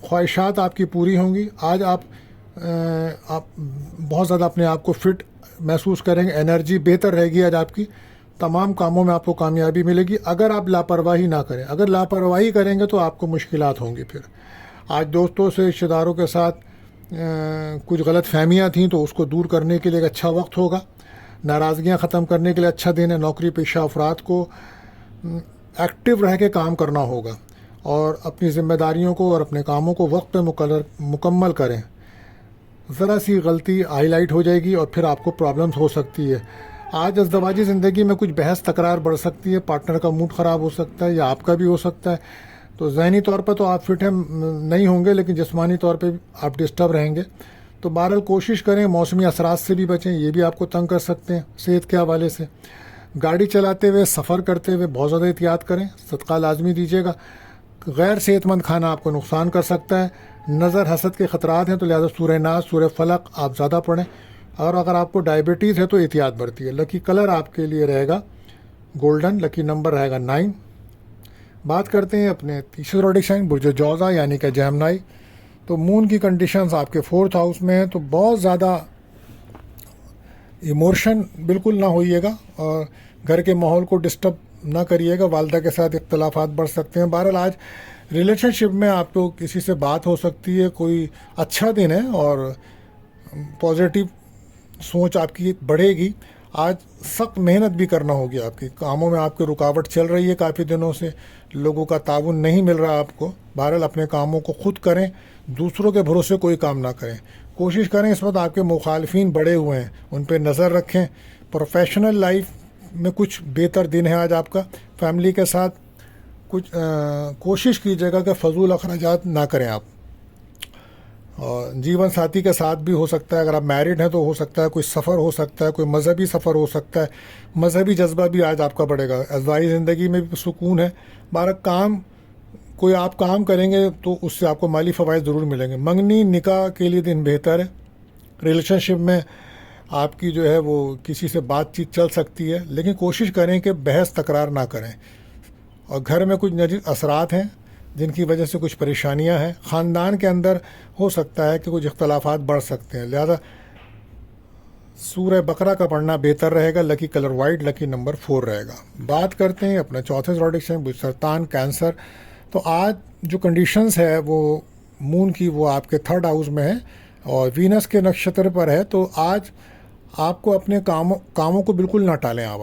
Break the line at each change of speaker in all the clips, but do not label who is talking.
خواہشات آپ کی پوری ہوں گی. آج آپ بہت زیادہ اپنے آپ کو فٹ محسوس کریں گے, انرجی بہتر رہے گی. آج آپ کی تمام کاموں میں آپ کو کامیابی ملے گی اگر آپ لاپرواہی نہ کریں. اگر لاپرواہی کریں گے تو آپ کو مشکلات ہوں گی. پھر آج دوستوں سے رشتہ داروں کے ساتھ کچھ غلط فہمیاں تھیں تو اس کو دور کرنے کے لیے ایک اچھا وقت ہوگا. ناراضگیاں ختم کرنے کے لیے اچھا دن ہے. نوکری پیشہ افراد کو ایکٹیو رہ کے کام کرنا ہوگا اور اپنی ذمہ داریوں کو اور اپنے کاموں کو وقت پہ مکمل کریں. ذرا سی غلطی ہائی لائٹ ہو جائے گی اور پھر آپ کو پرابلمس ہو سکتی ہے. آج ازدواجی زندگی میں کچھ بحث تکرار بڑھ سکتی ہے. پارٹنر کا موڈ خراب ہو سکتا ہے یا آپ کا بھی ہو سکتا ہے. تو ذہنی طور پر تو آپ فٹ ہیں نہیں ہوں گے, لیکن جسمانی طور پہ آپ ڈسٹرب رہیں گے. تو بہرحال کوشش کریں موسمی اثرات سے بھی بچیں, یہ بھی آپ کو تنگ کر سکتے ہیں صحت کے حوالے سے. گاڑی چلاتے ہوئے, سفر کرتے ہوئے بہت زیادہ احتیاط کریں. صدقہ لازمی دیجیے گا. غیر صحت مند کھانا آپ کو نقصان کر سکتا ہے. نظر حسد کے خطرات ہیں تو لہٰذا سورہ ناس, سورہ فلق آپ زیادہ پڑھیں. اور اگر آپ کو ڈائبٹیز ہے تو احتیاط برتی ہے. لکی کلر آپ کے لیے رہے گا گولڈن, لکی نمبر رہے گا 9. بات کرتے ہیں اپنے تیسرے زوڈک سائن برج جوزا یعنی کہ جیمنائی. تو مون کی کنڈیشنز آپ کے 4th ہاؤس میں ہیں, تو بہت زیادہ ایموشن بالکل نہ ہوئیے گا اور گھر کے ماحول کو ڈسٹرب نہ کریے گا. والدہ کے ساتھ اختلافات بڑھ سکتے ہیں. بہرحال آج ریلیشن شپ میں آپ کو کسی سے بات ہو سکتی ہے. کوئی اچھا دن ہے اور پازیٹیو سوچ آپ کی بڑھے گی. آج سخت محنت بھی کرنا ہوگی. آپ کی کاموں میں آپ کی رکاوٹ چل رہی ہے کافی دنوں سے, لوگوں کا تعاون نہیں مل رہا آپ کو. بہرحال اپنے کاموں کو خود کریں, دوسروں کے بھروسے کوئی کام نہ کریں. کوشش کریں, اس وقت آپ کے مخالفین بڑے ہوئے ہیں ان پہ نظر رکھیں. پروفیشنل لائف میں کچھ بہتر دن ہے آج آپ کا. فیملی کے ساتھ کچھ کوشش کیجیے گا کہ فضول اخراجات نہ کریں آپ. اور جیون ساتھی کے ساتھ بھی ہو سکتا ہے, اگر آپ میرڈ ہیں تو ہو سکتا ہے کوئی سفر ہو سکتا ہے, کوئی مذہبی سفر ہو سکتا ہے. مذہبی جذبہ بھی آج آپ کا بڑھے گا. ازواجی زندگی میں بھی سکون ہے. کوئی آپ کام کریں گے تو اس سے آپ کو مالی فوائد ضرور ملیں گے. منگنی نکاح کے لیے دن بہتر ہے. ریلیشن شپ میں آپ کی جو ہے وہ کسی سے بات چیت چل سکتی ہے, لیکن کوشش کریں کہ بحث تکرار نہ کریں. اور گھر میں کچھ نجیب اثرات ہیں جن کی وجہ سے کچھ پریشانیاں ہیں. خاندان کے اندر ہو سکتا ہے کہ کچھ اختلافات بڑھ سکتے ہیں, لہذا سورہ بقرہ کا پڑھنا بہتر رہے گا. لکی کلر وائٹ, لکی نمبر 4 رہے گا. بات کرتے ہیں اپنے چوتھے زوڈک سائن سرطان کینسر. تو آج جو کنڈیشنز ہے وہ مون کی وہ آپ کے 3rd ہاؤس میں ہے اور وینس کے نکشتر پر ہے. تو آج آپ کو اپنے کاموں کو بالکل نہ ٹالیں آپ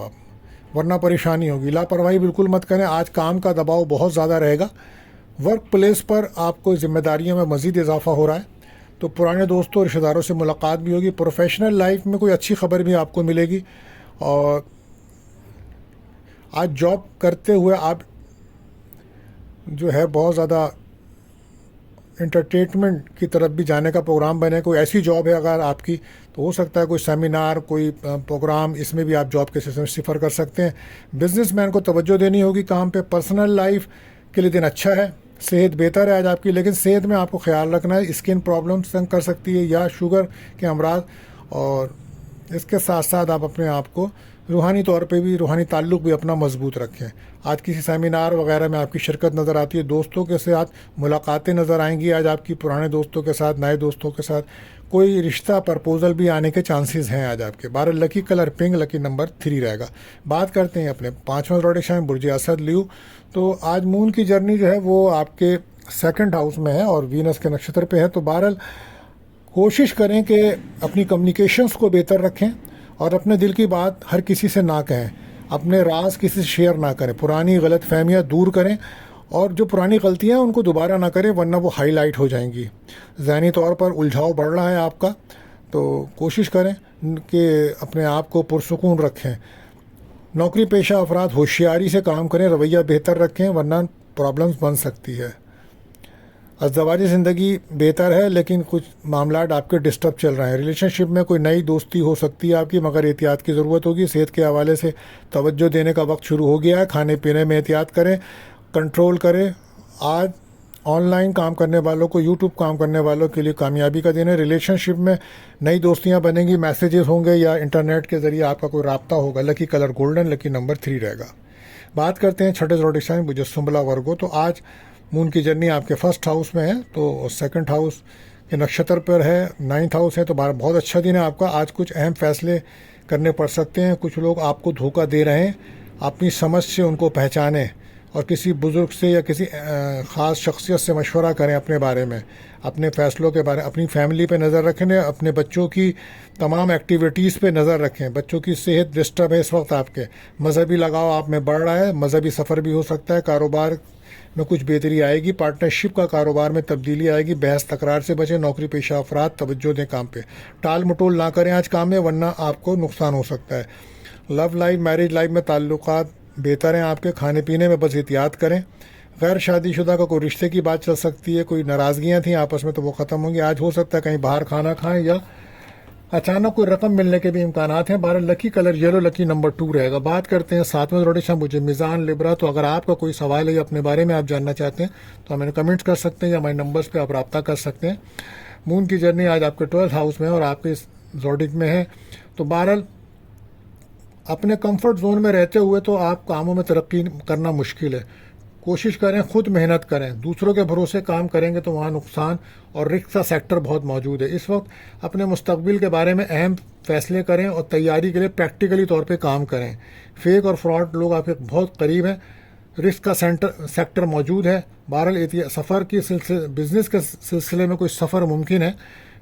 ورنہ پریشانی ہوگی. لاپرواہی بالکل مت کریں. آج کام کا دباؤ بہت زیادہ رہے گا. ورک پلیس پر آپ کو ذمہ داریوں میں مزید اضافہ ہو رہا ہے, تو پرانے دوستوں اور رشتہ داروں سے ملاقات بھی ہوگی. پروفیشنل لائف میں کوئی اچھی خبر بھی آپ کو ملے گی. اور آج جاب کرتے ہوئے آپ جو ہے بہت زیادہ انٹرٹینمنٹ کی طرف بھی جانے کا پروگرام بنے. کوئی ایسی جاب ہے اگر آپ کی تو ہو سکتا ہے کوئی سیمینار, کوئی پروگرام, اس میں بھی آپ جاب کے سلسلے میں سفر کر سکتے ہیں. بزنس مین کو توجہ دینی ہوگی کام پہ. پرسنل لائف کے لیے دن اچھا ہے. صحت بہتر ہے آج آپ کی, لیکن صحت میں آپ کو خیال رکھنا ہے. اسکن پرابلمس تنگ کر سکتی ہے یا شوگر کے امراض. اور اس کے ساتھ ساتھ آپ اپنے آپ کو روحانی طور پہ بھی, روحانی تعلق بھی اپنا مضبوط رکھیں. آج کسی سیمینار وغیرہ میں آپ کی شرکت نظر آتی ہے. دوستوں کے ساتھ ملاقاتیں نظر آئیں گی آج آپ کی, پرانے دوستوں کے ساتھ, نئے دوستوں کے ساتھ. کوئی رشتہ پرپوزل بھی آنے کے چانسز ہیں آج آپ کے. 12 لکی کلر پنک, لکی نمبر 3 رہے گا. بات کرتے ہیں اپنے 5واں زوڈک سائن برج اسد لیو. تو آج مون کی جرنی جو ہے وہ آپ کے 2nd ہاؤس میں ہے اور وینس کے نکشتر پہ ہے. تو بہرحال کوشش کریں کہ اپنی کمیونیکیشنز کو بہتر رکھیں اور اپنے دل کی بات ہر کسی سے نہ کہیں. اپنے راز کسی سے شیئر نہ کریں. پرانی غلط فہمیاں دور کریں اور جو پرانی غلطیاں ان کو دوبارہ نہ کریں ورنہ وہ ہائی لائٹ ہو جائیں گی. ذہنی طور پر الجھاؤ بڑھ رہا ہے آپ کا, تو کوشش کریں کہ اپنے آپ کو پرسکون رکھیں. نوکری پیشہ افراد ہوشیاری سے کام کریں, رویہ بہتر رکھیں ورنہ پرابلمس بن سکتی ہے. ازدواجی زندگی بہتر ہے لیکن کچھ معاملات آپ کے ڈسٹرب چل رہے ہیں. ریلیشن شپ میں کوئی نئی دوستی ہو سکتی ہے آپ کی, مگر احتیاط کی ضرورت ہوگی. صحت کے حوالے سے توجہ دینے کا وقت شروع ہو گیا ہے. کھانے پینے میں احتیاط کریں, کنٹرول کریں. آج آن لائن کام کرنے والوں کو, یوٹیوب کام کرنے والوں کے لیے کامیابی کا دن ہے. ریلیشن شپ میں نئی دوستیاں بنیں گی, میسیجز ہوں گے یا انٹرنیٹ کے ذریعے آپ کا کوئی رابطہ ہوگا. لکی کلر گولڈن, لکی نمبر 3 رہے گا. بات کرتے ہیں 6ٹھے زوڈک سائن برج سنبلا ورگو. تو آج مون کی جرنی آپ کے فرسٹ ہاؤس میں ہے تو سیکنڈ ہاؤس کے نکشتر پر ہے، 9th ہاؤس ہے، تو بہت اچھا دن ہے آپ کا. آج کچھ اہم فیصلے کرنے پڑ سکتے ہیں. کچھ لوگ آپ کو دھوکہ دے رہے ہیں، اپنی سمجھ سے ان کو پہچانیں اور کسی بزرگ سے یا کسی خاص شخصیت سے مشورہ کریں اپنے بارے میں، اپنے فیصلوں کے بارے. اپنی فیملی پہ نظر رکھیں، اپنے بچوں کی تمام ایکٹیویٹیز پہ نظر رکھیں. بچوں کی صحت ڈسٹرب ہے اس وقت آپ کے، مذہبی لگاؤ آپ میں بڑھ رہا ہے، مذہبی سفر بھی ہو سکتا ہے. کاروبار میں کچھ بہتری آئے گی، پارٹنرشپ کا کاروبار میں تبدیلی آئے گی. بحث تکرار سے بچیں. نوکری پیشہ افراد توجہ دیں کام پہ، ٹال مٹول نہ کریں آج کام میں ورنہ آپ کو نقصان ہو سکتا ہے. لو لائف، میرج لائف میں تعلقات بہتر ہیں آپ کے. کھانے پینے میں بس احتیاط کریں. غیر شادی شدہ کا کوئی رشتے کی بات چل سکتی ہے، کوئی ناراضگیاں تھیں آپس میں تو وہ ختم ہوں گی. آج ہو سکتا ہے کہیں باہر کھانا کھائیں یا اچانک کوئی رقم ملنے کے بھی امکانات ہیں. 12 لکی کلر یلو، لکی نمبر 2 رہے گا. بات کرتے ہیں 7ویں روٹیشن مجھے میزان لبرا. تو اگر آپ کا کوئی سوال ہے یا اپنے بارے میں آپ جاننا چاہتے ہیں تو ہمیں کمنٹس کر سکتے ہیں یا ہمارے نمبرز پہ آپ رابطہ کر سکتے ہیں. مون کی جرنی آج آپ کے 12th ہاؤس میں ہے اور آپ کے زوڈک میں ہے. تو بہرحال اپنے کمفرٹ زون میں رہتے ہوئے تو آپ کاموں میں ترقی کرنا مشکل ہے. کوشش کریں، خود محنت کریں. دوسروں کے بھروسے کام کریں گے تو وہاں نقصان اور رسک کا سیکٹر بہت موجود ہے. اس وقت اپنے مستقبل کے بارے میں اہم فیصلے کریں اور تیاری کے لیے پریکٹیکلی طور پہ کام کریں. فیک اور فراڈ لوگ آپ کے بہت قریب ہیں. رسک کا سیکٹر موجود ہے. بہرحال سفر کی بزنس کے سلسلے میں کوئی سفر ممکن ہے.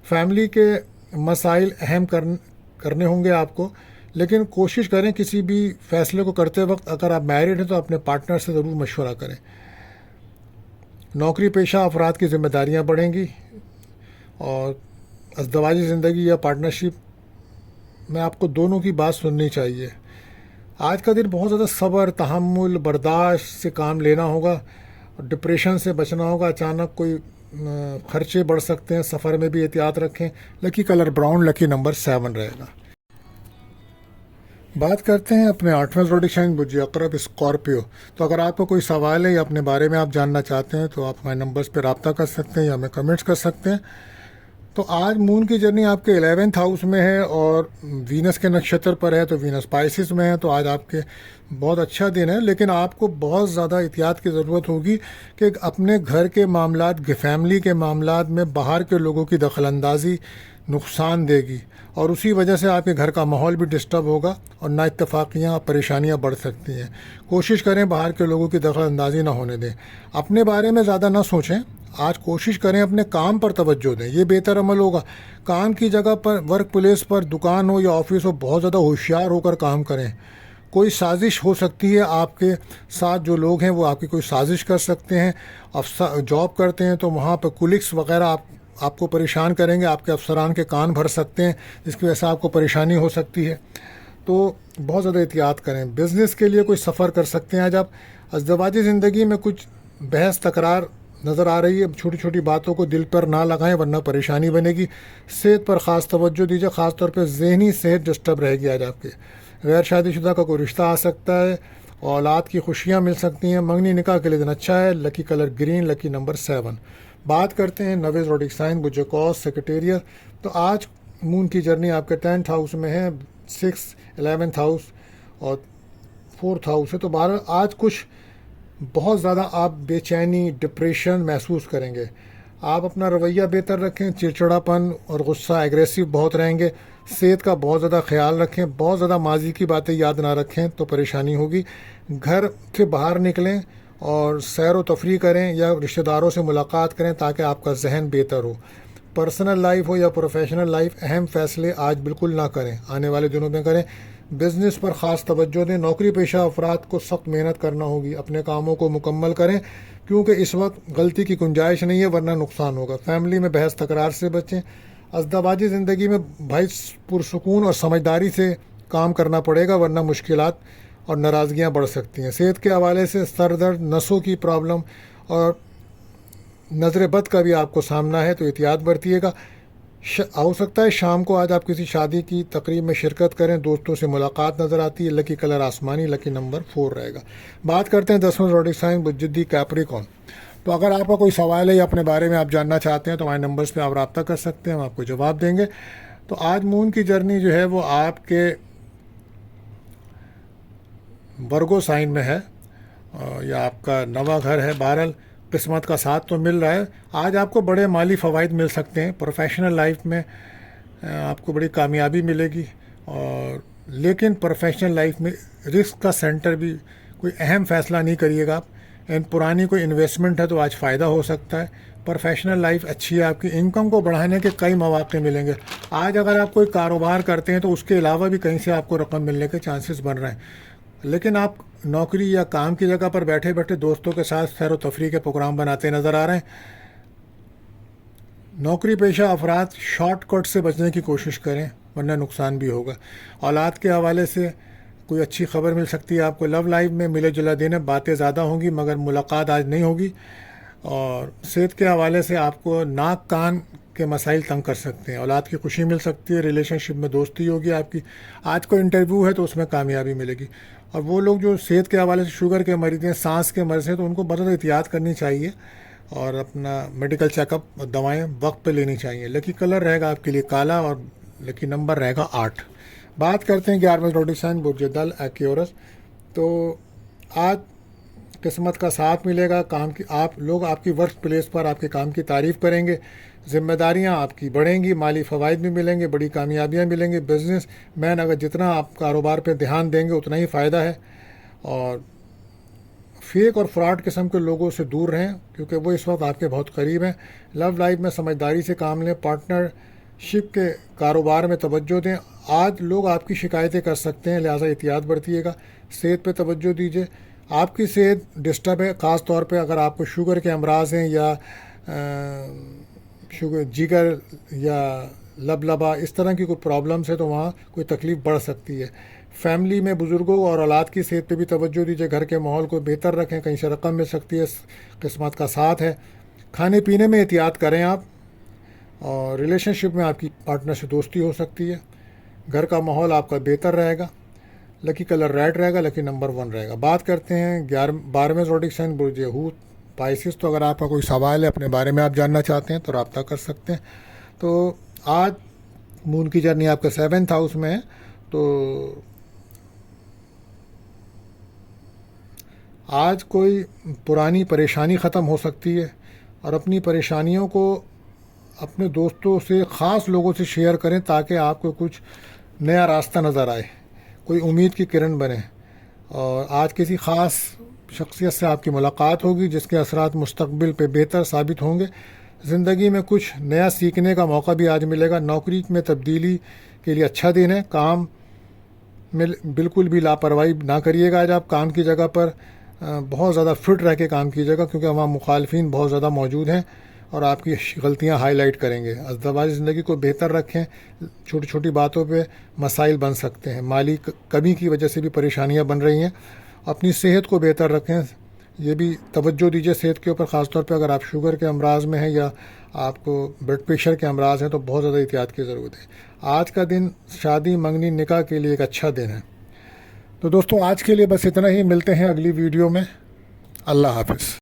فیملی کے مسائل اہم کرنے ہوں گے آپ کو، لیکن کوشش کریں کسی بھی فیصلے کو کرتے وقت اگر آپ میرڈ ہیں تو اپنے پارٹنر سے ضرور مشورہ کریں. نوکری پیشہ افراد کی ذمہ داریاں بڑھیں گی اور ازدواجی زندگی یا پارٹنرشپ میں آپ کو دونوں کی بات سننی چاہیے. آج کا دن بہت زیادہ صبر، تحمل، برداشت سے کام لینا ہوگا. ڈپریشن سے بچنا ہوگا. اچانک کوئی خرچے بڑھ سکتے ہیں. سفر میں بھی احتیاط رکھیں. لکی کلر براؤن، لکی نمبر 7 رہے گا. بات کرتے ہیں اپنے 8ویں زوڈک سائن برج عقرب اسکارپیو. تو اگر آپ کو کوئی سوال ہے یا اپنے بارے میں آپ جاننا چاہتے ہیں تو آپ ہمارے نمبرز پہ رابطہ کر سکتے ہیں یا ہمیں کمنٹس کر سکتے ہیں. تو آج مون کی جرنی آپ کے 11th ہاؤس میں ہے اور وینس کے نکشتر پر ہے. تو وینس پائسس میں ہے. تو آج آپ کے بہت اچھا دن ہے، لیکن آپ کو بہت زیادہ احتیاط کی ضرورت ہوگی کہ اپنے گھر کے معاملات، فیملی کے معاملات میں باہر کے لوگوں کی دخل اندازی نقصان دے گی اور اسی وجہ سے آپ کے گھر کا ماحول بھی ڈسٹرب ہوگا اور نا اتفاقیاں اور پریشانیاں بڑھ سکتی ہیں. کوشش کریں باہر کے لوگوں کی دخل اندازی نہ ہونے دیں. اپنے بارے میں زیادہ نہ سوچیں. آج کوشش کریں اپنے کام پر توجہ دیں، یہ بہتر عمل ہوگا. کام کی جگہ پر، ورک پلیس پر، دکان ہو یا آفس ہو، بہت زیادہ ہوشیار ہو کر کام کریں. کوئی سازش ہو سکتی ہے، آپ کے ساتھ جو لوگ ہیں وہ آپ کی کوئی سازش کر سکتے ہیں. جاب کرتے ہیں تو وہاں پہ کولیگس وغیرہ آپ کو پریشان کریں گے. آپ کے افسران کے کان بھر سکتے ہیں جس کی وجہ سے آپ کو پریشانی ہو سکتی ہے. تو بہت زیادہ احتیاط کریں. بزنس کے لیے کوئی سفر کر سکتے ہیں آج آپ. ازدواجی زندگی میں کچھ بحث تکرار نظر آ رہی ہے. چھوٹی چھوٹی باتوں کو دل پر نہ لگائیں ورنہ پریشانی بنے گی. صحت پر خاص توجہ دیجیے، خاص طور پہ ذہنی صحت ڈسٹرب رہے گی آج آپ کے. غیر شادی شدہ کا کوئی رشتہ آ سکتا ہے. اولاد کی خوشیاں مل سکتی ہیں. منگنی نکاح کے لیے دن اچھا ہے. لکی کلر گرین، لکی نمبر 7. بات کرتے ہیں 9ویں زوڈک سائن برج قوس سیکریٹریٹ. تو آج مون کی جرنی آپ کے 10th ہاؤس میں ہے. 6th 11th ہاؤس اور 4th ہاؤس ہے. تو بہرحال آج کچھ بہت زیادہ آپ بے چینی، ڈپریشن محسوس کریں گے. آپ اپنا رویہ بہتر رکھیں. چڑچڑاپن اور غصہ، ایگریسو بہت رہیں گے. صحت کا بہت زیادہ خیال رکھیں. بہت زیادہ ماضی کی باتیں یاد نہ رکھیں تو پریشانی ہوگی. گھر سے باہر نکلیں اور سیر و تفریح کریں یا رشتہ داروں سے ملاقات کریں تاکہ آپ کا ذہن بہتر ہو. پرسنل لائف ہو یا پروفیشنل لائف، اہم فیصلے آج بالکل نہ کریں، آنے والے دنوں میں کریں. بزنس پر خاص توجہ دیں. نوکری پیشہ افراد کو سخت محنت کرنا ہوگی. اپنے کاموں کو مکمل کریں کیونکہ اس وقت غلطی کی گنجائش نہیں ہے ورنہ نقصان ہوگا. فیملی میں بحث تکرار سے بچیں. ازدواجی زندگی میں بھائی پرسکون اور سمجھداری سے کام کرنا پڑے گا ورنہ مشکلات اور ناراضگیاں بڑھ سکتی ہیں. صحت کے حوالے سے سر درد، نسوں کی پرابلم اور نظر بد کا بھی آپ کو سامنا ہے تو احتیاط برتیے گا. ہو سکتا ہے شام کو آج آپ کسی شادی کی تقریب میں شرکت کریں. دوستوں سے ملاقات نظر آتی ہے. لکی کلر آسمانی، لکی نمبر 4 رہے گا. بات کرتے ہیں 10ویں زوڈک سائن برج کیپریکارن. تو اگر آپ کا کوئی سوال ہے یا اپنے بارے میں آپ جاننا چاہتے ہیں تو ہمارے نمبرز پہ آپ رابطہ کر سکتے ہیں، ہم آپ کو جواب دیں گے. تو آج مون کی جرنی جو ہے وہ آپ کے ورگو سائن میں ہے. یہ آپ کا نواں گھر ہے. بہرحال قسمت کا ساتھ تو مل رہا ہے. آج آپ کو بڑے مالی فوائد مل سکتے ہیں. پروفیشنل لائف میں آپ کو بڑی کامیابی ملے گی. اور لیکن پروفیشنل لائف میں رسک کا سینٹر بھی کوئی اہم فیصلہ نہیں کریے گا آپ. پرانی کوئی انویسٹمنٹ ہے تو آج فائدہ ہو سکتا ہے. پروفیشنل لائف اچھی ہے. آپ کی انکم کو بڑھانے کے کئی مواقع ملیں گے. آج اگر آپ کوئی کاروبار کرتے ہیں تو اس کے علاوہ بھی کہیں سے آپ کو رقم ملنے کے چانسز بن رہے ہیں. لیکن آپ نوکری یا کام کی جگہ پر بیٹھے بیٹھے دوستوں کے ساتھ سیر و تفریح کے پروگرام بناتے نظر آ رہے ہیں. نوکری پیشہ افراد شارٹ کٹ سے بچنے کی کوشش کریں ورنہ نقصان بھی ہوگا. اولاد کے حوالے سے کوئی اچھی خبر مل سکتی ہے آپ کو. لو لائف میں ملے جلا دینے باتیں زیادہ ہوں گی مگر ملاقات آج نہیں ہوگی. اور صحت کے حوالے سے آپ کو ناک کان کے مسائل تنگ کر سکتے ہیں. اولاد کی خوشی مل سکتی ہے. ریلیشن شپ میں دوستی ہوگی آپ کی. آج کوئی انٹرویو ہے تو اس میں کامیابی ملے گی. اور وہ لوگ جو صحت کے حوالے سے شوگر کے مریض ہیں, سانس کے مرض ہیں, تو ان کو بہت احتیاط کرنی چاہیے اور اپنا میڈیکل چیک اپ اور دوائیں وقت پہ لینی چاہیے. لکی کلر رہے گا آپ کے لیے کالا اور لکی نمبر رہے گا 8. بات کرتے ہیں 11ویں زوڈک سائن برج دل ایکیورس. تو آج قسمت کا ساتھ ملے گا. کام کی آپ لوگ آپ کی ورک پلیس پر آپ کے کام کی تعریف کریں گے. ذمہ داریاں آپ کی بڑھیں گی. مالی فوائد بھی ملیں گے. بڑی کامیابیاں ملیں گی. بزنس مین اگر جتنا آپ کاروبار پہ دھیان دیں گے اتنا ہی فائدہ ہے. اور فیک اور فراڈ قسم کے لوگوں سے دور رہیں کیونکہ وہ اس وقت آپ کے بہت قریب ہیں. لو لائف میں سمجھداری سے کام لیں. پارٹنر شپ کے کاروبار میں توجہ دیں. آج لوگ آپ کی شکایتیں کر سکتے ہیں لہٰذا احتیاط برتیے گا. صحت پہ توجہ دیجیے. آپ کی صحت ڈسٹرب ہے خاص طور پہ اگر آپ کو شوگر کے امراض ہیں یا جگر یا لبلبا اس طرح کی کوئی پرابلمس ہے تو وہاں کوئی تکلیف بڑھ سکتی ہے. فیملی میں بزرگوں اور اولاد کی صحت پہ بھی توجہ دیجیے. گھر کے ماحول کو بہتر رکھیں. کہیں سے رقم مل سکتی ہے. قسمت کا ساتھ ہے. کھانے پینے میں احتیاط کریں آپ. اور ریلیشن شپ میں آپ کی پارٹنر سے دوستی ہو سکتی ہے. گھر کا ماحول آپ کا بہتر رہے گا. لکی کلر ریڈ رہے گا. لکی نمبر 1 رہے گا. بات کرتے ہیں 12ویں زوڈک سائن برج حوت پائسس. تو اگر آپ کا کوئی سوال ہے اپنے بارے میں آپ جاننا چاہتے ہیں تو رابطہ کر سکتے ہیں. تو آج مون کی جرنی آپ کا 7th ہاؤس میں ہے. تو آج کوئی پرانی پریشانی ختم ہو سکتی ہے اور اپنی پریشانیوں کو اپنے دوستوں سے خاص لوگوں سے شیئر کریں تاکہ آپ کو کچھ نیا راستہ نظر آئے. کوئی امید کی کرن بنے. اور آج کسی خاص شخصیت سے آپ کی ملاقات ہوگی جس کے اثرات مستقبل پہ بہتر ثابت ہوں گے. زندگی میں کچھ نیا سیکھنے کا موقع بھی آج ملے گا. نوکری میں تبدیلی کے لیے اچھا دن ہے. کام میں بالکل بھی لاپرواہی نہ کریے گا. آج آپ کام کی جگہ پر بہت زیادہ فٹ رہ کے کام کیجیے گا کیونکہ وہاں مخالفین بہت زیادہ موجود ہیں اور آپ کی غلطیاں ہائی لائٹ کریں گے. ازدواجی زندگی کو بہتر رکھیں. چھوٹی چھوٹی باتوں پہ مسائل بن سکتے ہیں. مالی کمی کی وجہ سے بھی پریشانیاں بن رہی ہیں. اپنی صحت کو بہتر رکھیں. یہ بھی توجہ دیجیے صحت کے اوپر خاص طور پہ اگر آپ شوگر کے امراض میں ہیں یا آپ کو بلڈ پریشر کے امراض ہیں تو بہت زیادہ احتیاط کی ضرورت ہے. آج کا دن شادی منگنی نکاح کے لیے ایک اچھا دن ہے. تو دوستوں آج کے لیے بس اتنا ہی. ملتے ہیں اگلی ویڈیو میں. اللہ حافظ.